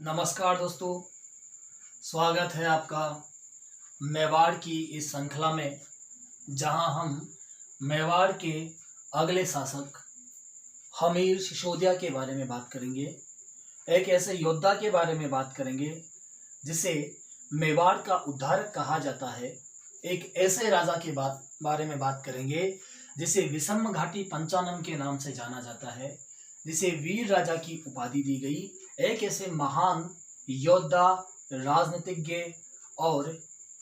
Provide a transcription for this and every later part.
नमस्कार दोस्तों, स्वागत है आपका मेवाड़ की इस श्रृंखला में, जहां हम मेवाड़ के अगले शासक हमीर सिसोदिया के बारे में बात करेंगे। एक ऐसे योद्धा के बारे में बात करेंगे जिसे मेवाड़ का उद्धारक कहा जाता है। एक ऐसे राजा के बारे में बात करेंगे जिसे विषम घाटी पंचानन के नाम से जाना जाता है, जिसे वीर राजा की उपाधि दी गई। एक ऐसे महान योद्धा, राजनीतिज्ञ और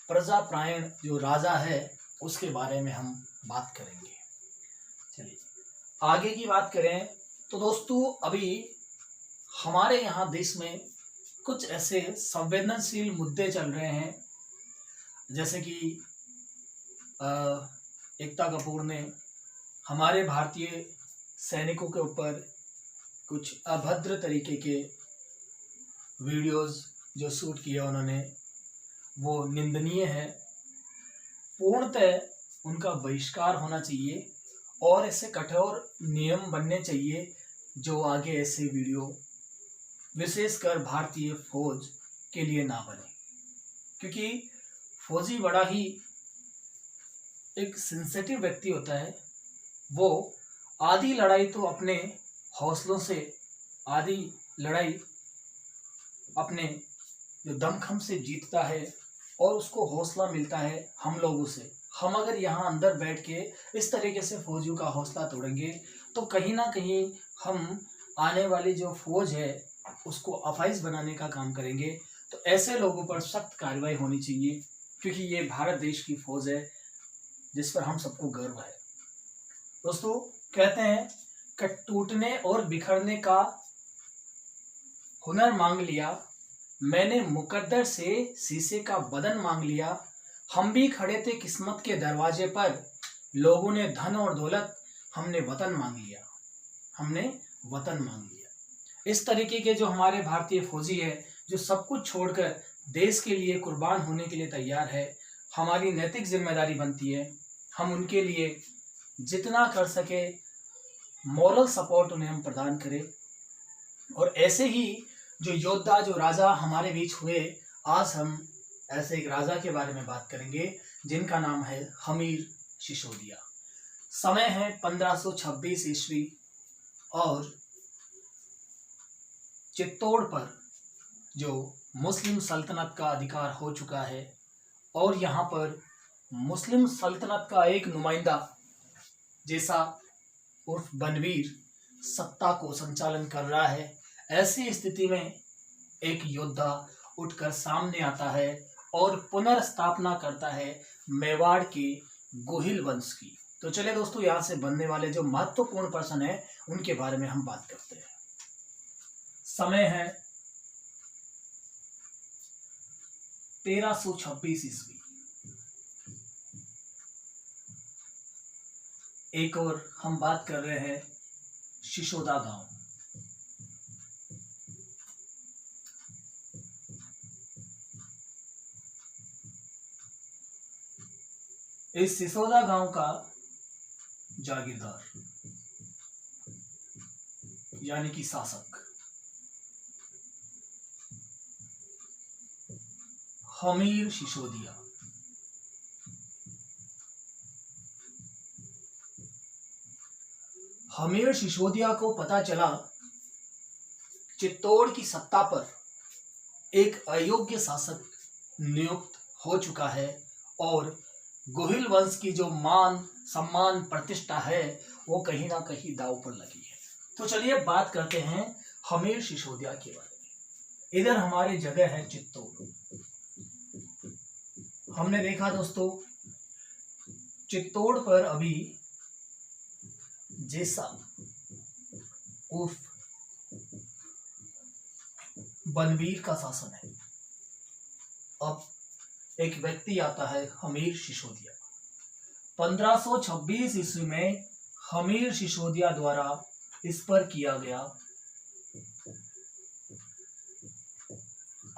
प्रजापरायण जो राजा है, उसके बारे में हम बात करेंगे। चलिए आगे की बात करें तो दोस्तों, अभी हमारे यहाँ देश में कुछ ऐसे संवेदनशील मुद्दे चल रहे हैं, जैसे कि एकता कपूर ने हमारे भारतीय सैनिकों के ऊपर कुछ अभद्र तरीके के वीडियोस जो शूट किया उन्होंने, वो निंदनीय है। पूर्णतः उनका बहिष्कार होना चाहिए और ऐसे कठोर नियम बनने चाहिए जो आगे ऐसे वीडियो विशेषकर भारतीय फौज के लिए ना बने, क्योंकि फौजी बड़ा ही एक सेंसिटिव व्यक्ति होता है। वो आधी लड़ाई तो अपने हौसलों से, आधी लड़ाई अपने जो दमखम से जीतता है और उसको हौसला मिलता है हम लोगों से। हम अगर यहाँ अंदर बैठ के इस तरीके से फौजियों का हौसला तोड़ेंगे तो कहीं ना कहीं हम आने वाली जो फौज है उसको अफाइज बनाने का काम करेंगे। तो ऐसे लोगों पर सख्त कार्रवाई होनी चाहिए, क्योंकि ये भारत देश की फौज है जिस पर हम सबको गर्व है। दोस्तों, कहते हैं कि टूटने और बिखरने का हुनर मांग लिया, मैंने मुकद्दर से शीशे का बदन मांग लिया। हम भी खड़े थे किस्मत के दरवाजे पर, लोगों ने धन और दौलत, हमने वतन मांग लिया, हमने वतन मांग लिया। इस तरीके के जो हमारे भारतीय फौजी है, जो सब कुछ छोड़कर देश के लिए कुर्बान होने के लिए तैयार है, हमारी नैतिक जिम्मेदारी बनती है हम उनके लिए जितना कर सके मॉरल सपोर्ट उन्हें हम प्रदान करें। और ऐसे ही जो योद्धा, जो राजा हमारे बीच हुए, आज हम ऐसे एक राजा के बारे में बात करेंगे जिनका नाम है हमीर सिसोदिया। समय है 1526 ईस्वी और चित्तौड़ पर जो मुस्लिम सल्तनत का अधिकार हो चुका है और यहाँ पर मुस्लिम सल्तनत का एक नुमाइंदा जैसा उर्फ बनवीर सत्ता को संचालन कर रहा है। ऐसी स्थिति में एक योद्धा उठकर सामने आता है और पुनर्स्थापना करता है मेवाड़ के गोहिल वंश की। तो चलिए दोस्तों, यहाँ से बनने वाले जो महत्वपूर्ण पर्सन है उनके बारे में हम बात करते हैं। समय है 1326 ईस्वी। एक और हम बात कर रहे हैं सिसोदा गांव। इस सिसोदा गांव का जागीरदार यानी कि शासक हमीर सिसोदिया। हमीर सिसोदिया को पता चला चित्तौड़ की सत्ता पर एक अयोग्य शासक नियुक्त हो चुका है और गोहिल वंश की जो मान सम्मान प्रतिष्ठा है वो कहीं ना कहीं दांव पर लगी है। तो चलिए बात करते हैं हमीर सिसोदिया के बारे में। इधर हमारी जगह है चित्तौड़। हमने देखा दोस्तों, चित्तौड़ पर अभी जैसा उर्फ बनवीर का शासन है। अब एक व्यक्ति आता है हमीर सिसोदिया। 1526 ईस्वी में हमीर सिसोदिया द्वारा इस पर किया गया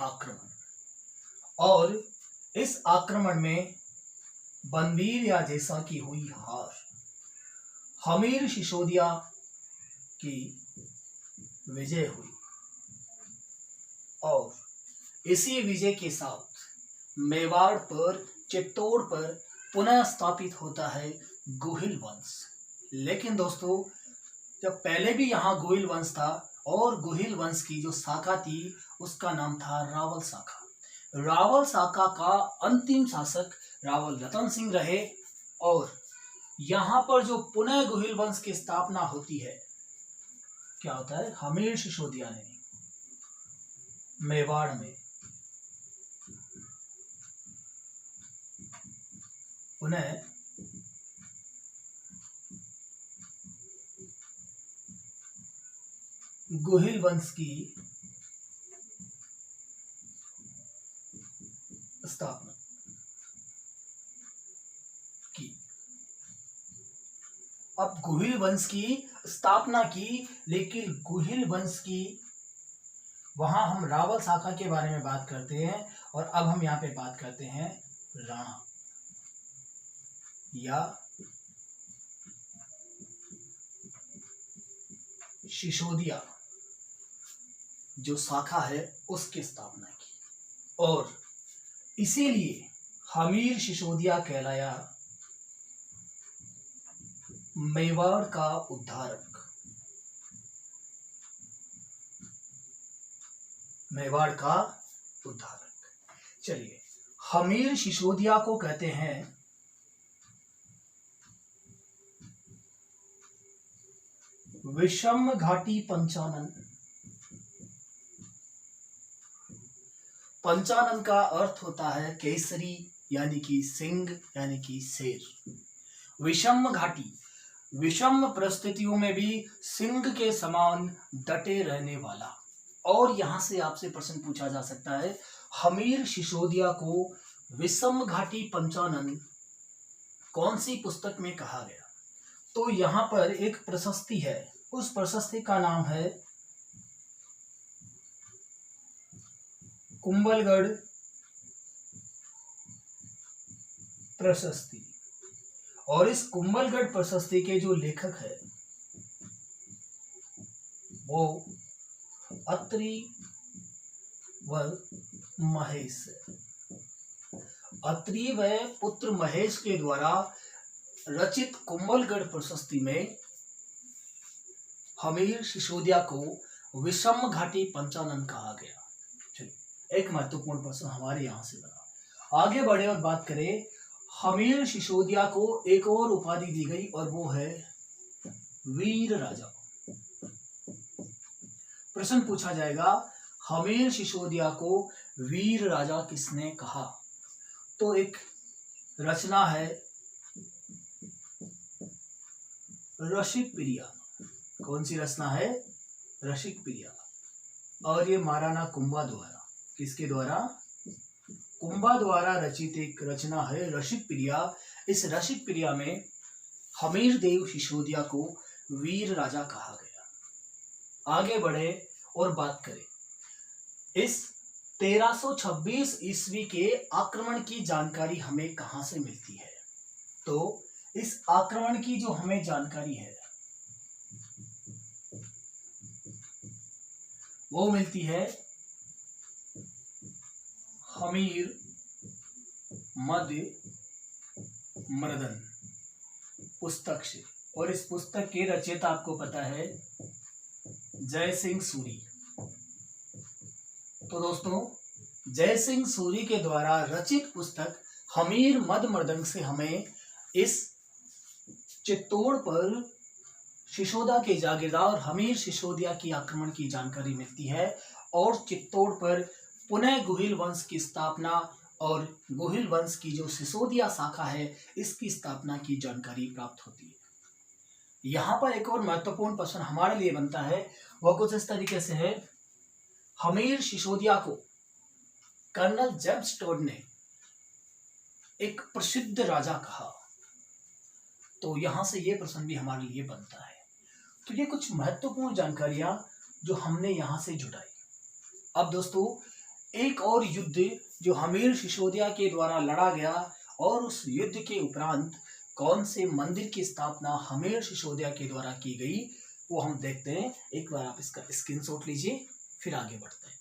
आक्रमण, और इस आक्रमण में बनवीर या जैसा की हुई हार। हमीर सिसोदिया की विजय हुई और इसी विजय के साथ मेवाड़ पर, चित्तौड़ पर पुनः स्थापित होता है गोहिल वंश। लेकिन दोस्तों, जब पहले भी यहाँ गोहिल वंश था और गोहिल वंश की जो शाखा थी उसका नाम था रावल शाखा। रावल शाखा का अंतिम शासक रावल रतन सिंह रहे और यहाँ पर जो पुनः गोहिल वंश की स्थापना होती है, क्या होता है, हमीर सिसोदिया ने मेवाड़ में पुनः गोहिल वंश की स्थापना की। अब गोहिल वंश की स्थापना की, लेकिन गोहिल वंश की वहां हम रावल शाखा के बारे में बात करते हैं और अब हम यहाँ पे बात करते हैं राणा या सिसोदिया जो शाखा है उसकी स्थापना की और इसीलिए हमीर सिसोदिया कहलाया मेवाड़ का उद्धारक। मेवाड़ का उद्धारक। चलिए, हमीर सिसोदिया को कहते हैं विषम घाटी पंचानन। पंचानन का अर्थ होता है केसरी, यानी कि सिंह, यानी कि शेर। विषम घाटी, विषम परिस्थितियों में भी सिंह के समान डटे रहने वाला। और यहां से आपसे प्रश्न पूछा जा सकता है, हमीर सिसोदिया को विषम घाटी पंचानन कौन सी पुस्तक में कहा गया? तो यहां पर एक प्रशस्ति है, उस प्रशस्ति का नाम है कुंभलगढ़ प्रशस्ति। और इस कुंभलगढ़ प्रशस्ति के जो लेखक है वो अत्रि व महेश। अत्रि व पुत्र महेश के द्वारा रचित कुंभलगढ़ प्रशस्ति में हमीर सिसोदिया को विषम घाटी पंचानन कहा गया। चलिए, एक महत्वपूर्ण प्रश्न हमारे यहां से बना। आगे बढ़े और बात करें, हमीर सिसोदिया को एक और उपाधि दी गई और वो है वीर राजा। प्रश्न पूछा जाएगा, हमीर सिसोदिया को वीर राजा किसने कहा? तो एक रचना है रसिक प्रिया। कौन सी रचना है? रसिक प्रिया। और ये महाराणा कुंभा द्वारा, किसके द्वारा? कुंभा द्वारा रचित एक रचना है रसिक प्रिया। इस रसिक प्रिया में हमीर देव सिसोदिया को वीर राजा कहा गया। आगे बढ़े और बात करें, इस 1326 ईस्वी के आक्रमण की जानकारी हमें कहां से मिलती है? तो इस आक्रमण की जो हमें जानकारी है वो मिलती है हमीर मध्य मर्दन पुस्तक से। और इस पुस्तक के रचयिता आपको पता है जय सिंह सूरी। तो दोस्तों, जय सिंह सूरी के द्वारा रचित पुस्तक हमीर मद मर्दंग से हमें इस चित्तौड़ पर सिसोदा के जागीरदार हमीर सिसोदिया की आक्रमण की जानकारी मिलती है और चित्तौड़ पर पुनः गोहिल वंश की स्थापना और गोहिल वंश की जो सिसोदिया शाखा है इसकी स्थापना की जानकारी प्राप्त होती है। यहाँ पर एक और महत्वपूर्ण प्रश्न हमारे लिए बनता है, वह कुछ इस तरीके से है, हमीर सिसोदिया को कर्नल जेम्स टोड ने एक प्रसिद्ध राजा कहा। तो यहां से यह प्रश्न भी हमारे लिए बनता है। तो ये कुछ महत्वपूर्ण जानकारियां जो हमने यहां से जुटाई। अब दोस्तों, एक और युद्ध जो हमीर सिसोदिया के द्वारा लड़ा गया और उस युद्ध के उपरांत कौन से मंदिर की स्थापना हमीर सिसोदिया के द्वारा की गई वो हम देखते हैं। एक बार आप इसका स्क्रीनशॉट लीजिए, फिर आगे बढ़ते हैं।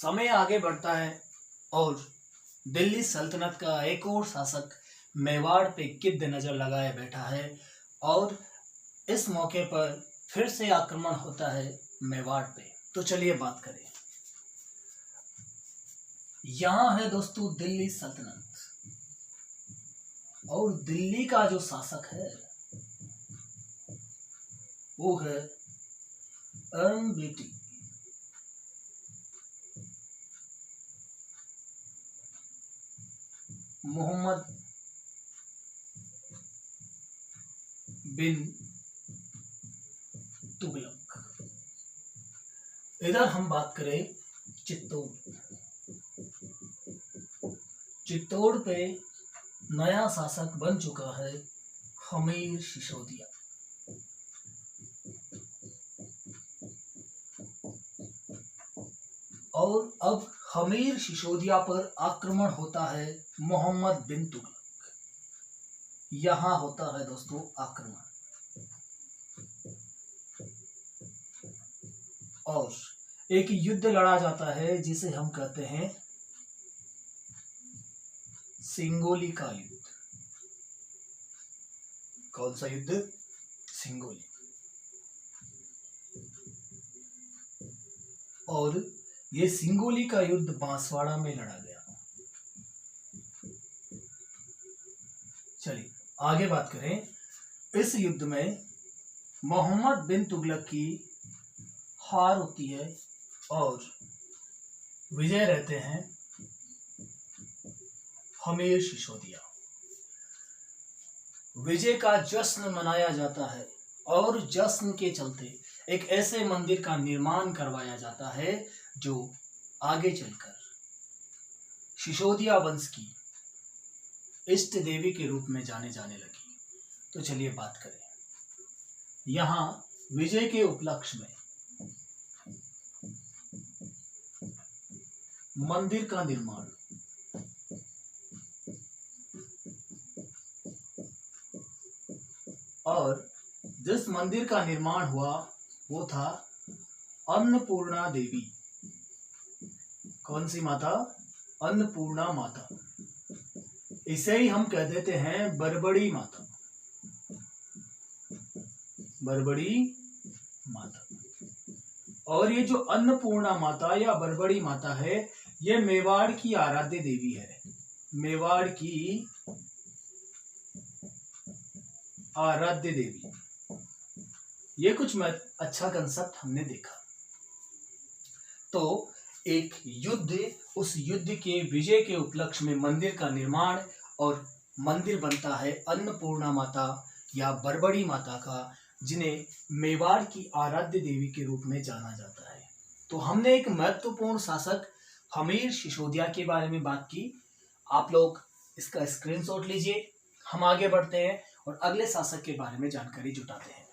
समय आगे बढ़ता है और दिल्ली सल्तनत का एक और शासक मेवाड़ पे किद्द नजर लगाए बैठा है और इस मौके पर फिर से आक्रमण होता है मेवाड़ पे। तो चलिए बात करें। यहाँ है दोस्तों दिल्ली सल्तनत और दिल्ली का जो शासक है वो है एमबीटी। मोहम्मद बिन तुगलक। इधर हम बात करें चित्तौड़। चित्तौड़ पे नया शासक बन चुका है हमीर सिसोदिया। और अब हमीर सिसोदिया पर आक्रमण होता है मोहम्मद बिन तुगलक। यहां होता है दोस्तों आक्रमण और एक युद्ध लड़ा जाता है जिसे हम कहते हैं सिंगोली का युद्ध। कौन सा युद्ध? सिंगोली। और ये सिंगोली का युद्ध बांसवाड़ा में लड़ा गया। चलिए आगे बात करें। इस युद्ध में मोहम्मद बिन तुगलक की हार होती है और विजय रहते हैं हमीर सिसोदिया। विजय का जश्न मनाया जाता है और जश्न के चलते एक ऐसे मंदिर का निर्माण करवाया जाता है जो आगे चलकर सिसोदिया वंश की इष्ट देवी के रूप में जाने लगी। तो चलिए बात करें। यहां विजय के उपलक्ष्य में मंदिर का निर्माण और जिस मंदिर का निर्माण हुआ वो था अन्नपूर्णा देवी। कौन सी माता? अन्नपूर्णा माता। इसे ही हम कह देते हैं बरबड़ी माता। बरबड़ी माता। और ये जो अन्नपूर्णा माता या बरबड़ी माता है ये मेवाड़ की आराध्य देवी है। मेवाड़ की आराध्य देवी। ये कुछ अच्छा कंसेप्ट हमने देखा। तो एक युद्ध, उस युद्ध के विजय के उपलक्ष्य में मंदिर का निर्माण और मंदिर बनता है अन्नपूर्णा माता या बरबड़ी माता का, जिन्हें मेवाड़ की आराध्य देवी के रूप में जाना जाता है। तो हमने एक महत्वपूर्ण शासक हमीर सिसोदिया के बारे में बात की। आप लोग इसका स्क्रीनशॉट लीजिए। हम आगे बढ़ते हैं और अगले शासक के बारे में जानकारी जुटाते हैं।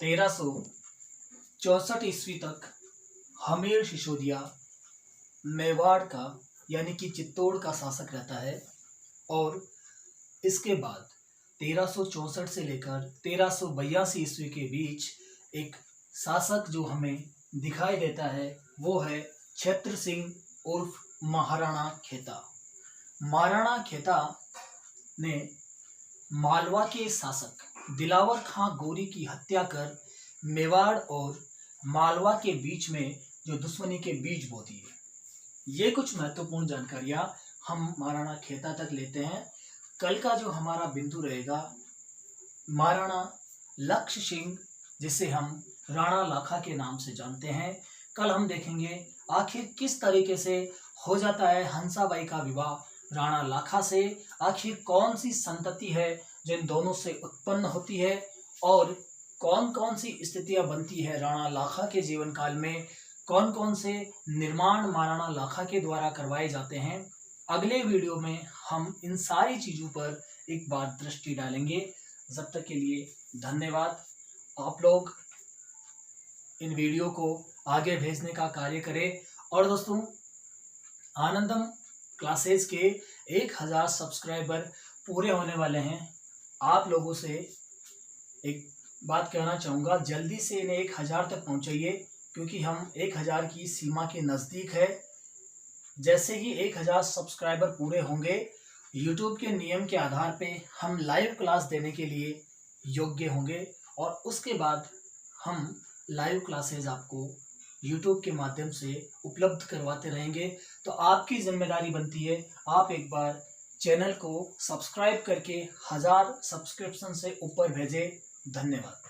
1364 ईस्वी तक हमीर सिसोदिया मेवाड़ का यानी कि चित्तौड़ का शासक रहता है और इसके बाद 1364 से लेकर 1382 ईस्वी के बीच एक शासक जो हमें दिखाई देता है वो है छत्र सिंह उर्फ महाराणा खेता। महाराणा खेता ने मालवा के शासक दिलावर खां गोरी की हत्या कर मेवाड़ और मालवा के बीच में जो दुश्मनी के बीज बो दिए। ये कुछ महत्वपूर्ण जानकारियां हम महाराणा खेता तक लेते हैं। कल का जो हमारा बिंदु रहेगा महाराणा लक्ष्य सिंह, जिसे हम राणा लाखा के नाम से जानते हैं। कल हम देखेंगे आखिर किस तरीके से हो जाता है हंसाबाई का विवाह राणा लाखा से, आखिर कौन सी संतति है जो इन दोनों से उत्पन्न होती है और कौन कौन सी स्थितियां बनती है राणा लाखा के जीवन काल में, कौन कौन से निर्माण महाराणा लाखा के द्वारा करवाए जाते हैं। अगले वीडियो में हम इन सारी चीजों पर एक बार दृष्टि डालेंगे। जब तक के लिए धन्यवाद। आप लोग इन वीडियो को आगे भेजने का कार्य करें। और दोस्तों, आनंदम क्लासेस के 1000 सब्सक्राइबर पूरे होने वाले हैं। आप लोगों से एक बात कहना चाहूँगा, जल्दी से इन्हें 1000 तक पहुँचाइए, क्योंकि हम 1000 की सीमा के नज़दीक है। जैसे ही 1000 सब्सक्राइबर पूरे होंगे, यूट्यूब के नियम के आधार पे हम लाइव क्लास देने के लिए योग्य होंगे, और उसके बाद हम लाइव क्लासेस आपको यूट्यूब के माध्यम से उपलब्ध करवाते रहेंगे। तो आपकी जिम्मेदारी बनती है, आप एक बार चैनल को सब्सक्राइब करके 1000 सब्सक्रिप्शन से ऊपर भेजें। धन्यवाद।